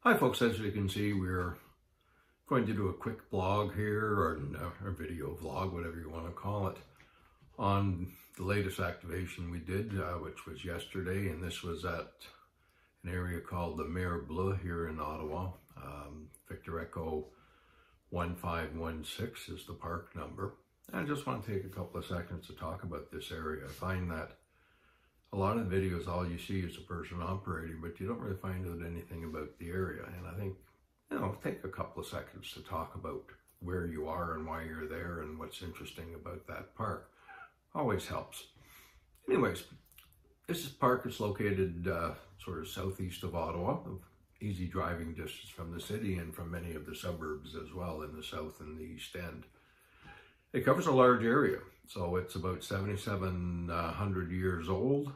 Hi folks, as you can see, we're going to do a quick blog here, or a video vlog, whatever you want to call it, on the latest activation we did, which was yesterday, and this was at an area called the Mer Bleu here in Ottawa. Victor Echo 1516 is the park number. And I just want to take a couple of seconds to talk about this area. I find that a lot of videos, all you see is a person operating, but you don't really find out anything about the area. And I think, take a couple of seconds to talk about where you are and why you're there and what's interesting about that park. Always helps. Anyways, this park is located sort of southeast of Ottawa, easy driving distance from the city and from many of the suburbs as well in the south and the east end. It covers a large area, so it's about 7,700 years old,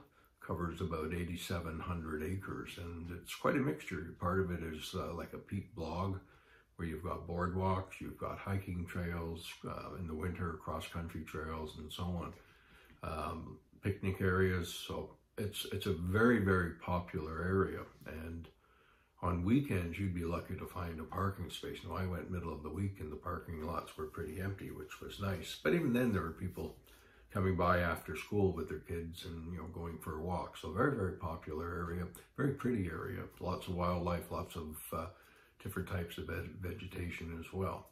covers about 8,700 acres, and it's quite a mixture. Part of it is like a peat bog, where you've got boardwalks, you've got hiking trails, in the winter cross-country trails, and so on. Picnic areas, so it's a very, very popular area, and on weekends, you'd be lucky to find a parking space. Now, I went middle of the week and the parking lots were pretty empty, which was nice. But even then, there were people coming by after school with their kids and, going for a walk. So very, very popular area, very pretty area. Lots of wildlife, lots of different types of vegetation as well.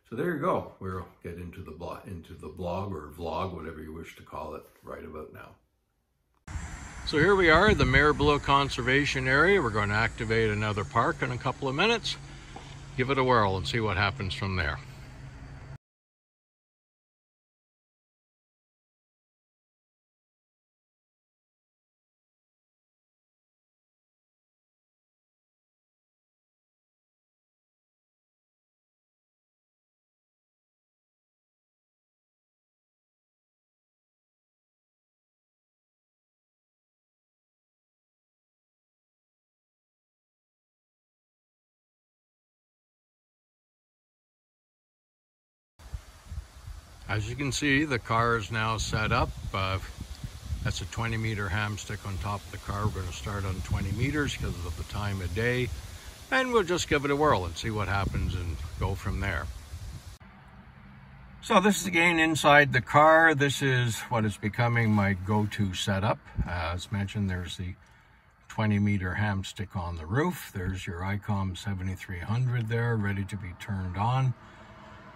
So there you go. We'll get into the blog or vlog, whatever you wish to call it, right about now. So here we are, the Mer Bleu Conservation Area. We're going to activate another park in a couple of minutes. Give it a whirl and see what happens from there. As you can see, the car is now set up. That's a 20-meter hamstick on top of the car. We're going to start on 20 meters because of the time of day. And we'll just give it a whirl and see what happens and go from there. So this is again inside the car. This is what is becoming my go-to setup. As mentioned, there's the 20-meter hamstick on the roof. There's your ICOM 7300 there, ready to be turned on.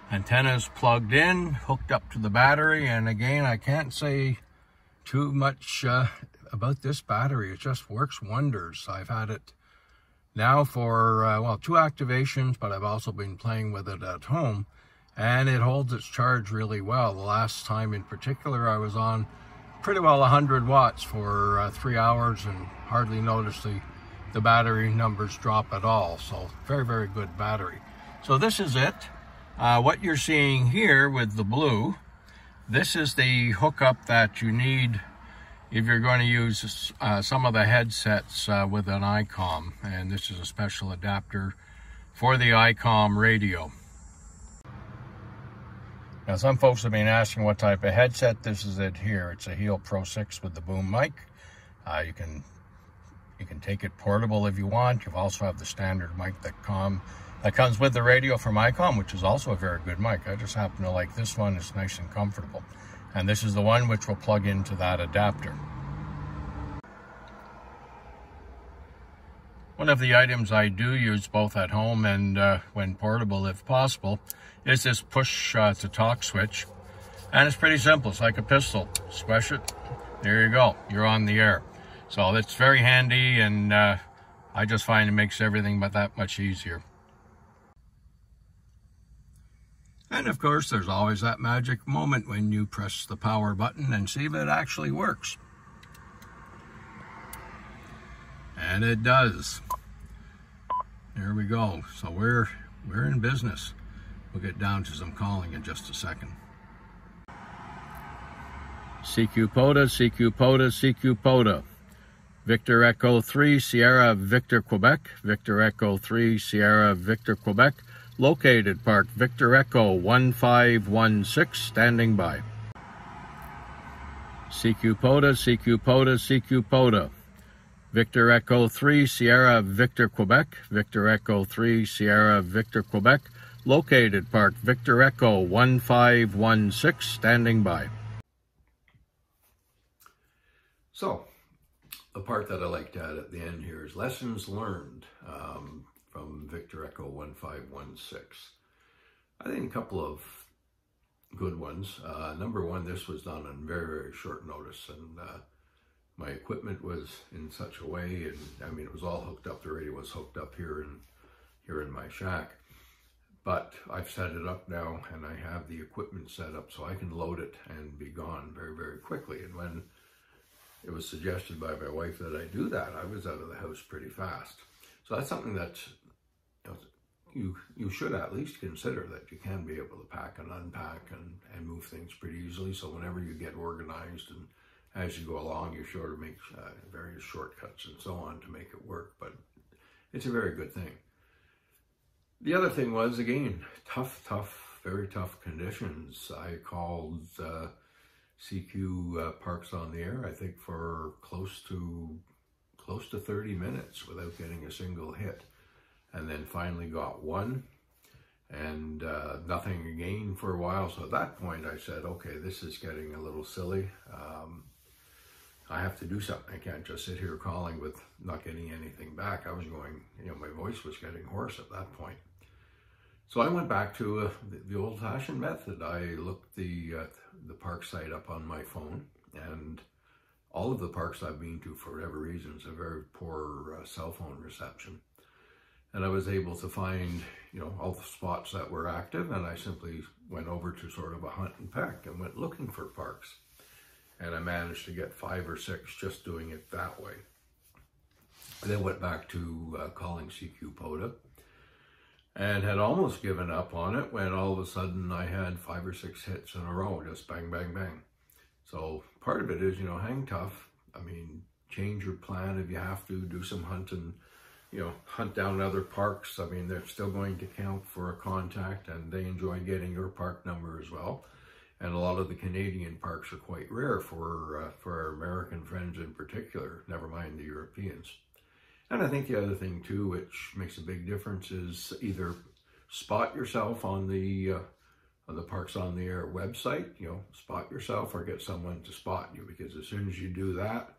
Antennas plugged in, hooked up to the battery, and again, I can't say too much about this battery. It just works wonders. I've had it now for, 2 activations, but I've also been playing with it at home, and it holds its charge really well. The last time in particular, I was on pretty well 100 watts for 3 hours and hardly noticed the battery numbers drop at all. So very, very good battery. So this is it. What you're seeing here with the blue, this is the hookup that you need if you're going to use some of the headsets with an ICOM, and this is a special adapter for the ICOM radio. Now, some folks have been asking what type of headset. This is it here. It's a Heel Pro 6 with the boom mic. You can take it portable if you want. You also have the standard mic that comes with the radio from ICOM, which is also a very good mic. I just happen to like this one. It's nice and comfortable. And this is the one which will plug into that adapter. One of the items I do use both at home and when portable, if possible, is this push to talk switch. And it's pretty simple. It's like a pistol. Squish it. There you go. You're on the air. So it's very handy, and I just find it makes everything but that much easier. And of course, there's always that magic moment when you press the power button and see if it actually works. And it does. There we go. So we're in business. We'll get down to some calling in just a second. CQ Pota, CQ Pota, CQ Pota. Victor Echo 3, Sierra Victor Quebec. Victor Echo 3, Sierra Victor Quebec. Located Park Victor Echo 1516, standing by. CQ Pota, CQ Pota, CQ Pota. Victor Echo 3 Sierra Victor Quebec, Victor Echo 3 Sierra Victor Quebec, located Park Victor Echo 1516, standing by. So, the part that I like to add at the end here is lessons learned from Victor Echo 1516. I think a couple of good ones. Number one, this was done on very, very short notice, and my equipment was in such a way, and I mean, it was all hooked up. The radio was hooked up here in my shack, but I've set it up now, and I have the equipment set up so I can load it and be gone very, very quickly. And when it was suggested by my wife that I do that, I was out of the house pretty fast. So that's something that you should at least consider, that you can be able to pack and unpack and move things pretty easily. So whenever you get organized and as you go along, you're sure to make various shortcuts and so on to make it work. But it's a very good thing. The other thing was, again, very tough conditions. I called CQ Parks on the Air, I think, for close to 30 minutes without getting a single hit, and then finally got one, and nothing again for a while. So at that point I said, okay, this is getting a little silly. I have to do something. I can't just sit here calling with not getting anything back. I was going, my voice was getting hoarse at that point. So I went back to the old-fashioned method. I looked the park site up on my phone, and all of the parks I've been to, for whatever reasons, a very poor cell phone reception. And I was able to find, all the spots that were active, and I simply went over to sort of a hunt and peck and went looking for parks. And I managed to get 5 or 6 just doing it that way. I then went back to calling CQ Pota, and had almost given up on it when all of a sudden I had 5 or 6 hits in a row, just bang, bang, bang. So part of it is, hang tough. I mean, change your plan if you have to, do some hunting, hunt down other parks. I mean, they're still going to count for a contact, and they enjoy getting your park number as well. And a lot of the Canadian parks are quite rare for our American friends in particular, never mind the Europeans. And I think the other thing too, which makes a big difference, is either spot yourself on the Parks on the Air website, spot yourself, or get someone to spot you, because as soon as you do that,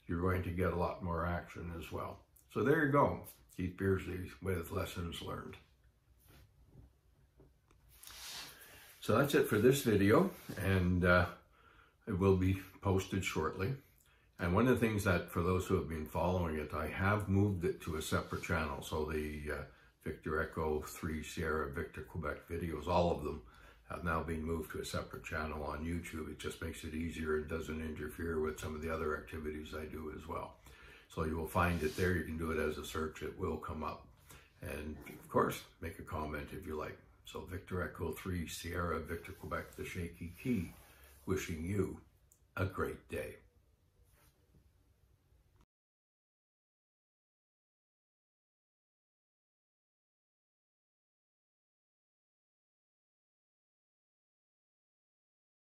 you're going to get a lot more action as well. So there you go, Keith Beardsley with Lessons Learned. So that's it for this video, and it will be posted shortly. And one of the things that, for those who have been following it, I have moved it to a separate channel. So the Victor Echo 3 Sierra Victor Quebec videos, all of them, have now been moved to a separate channel on YouTube. It just makes it easier. It doesn't interfere with some of the other activities I do as well. So you will find it there. You can do it as a search. It will come up. And of course, make a comment if you like. So Victor Echo 3 Sierra Victor Quebec, the Shaky Key, wishing you a great day.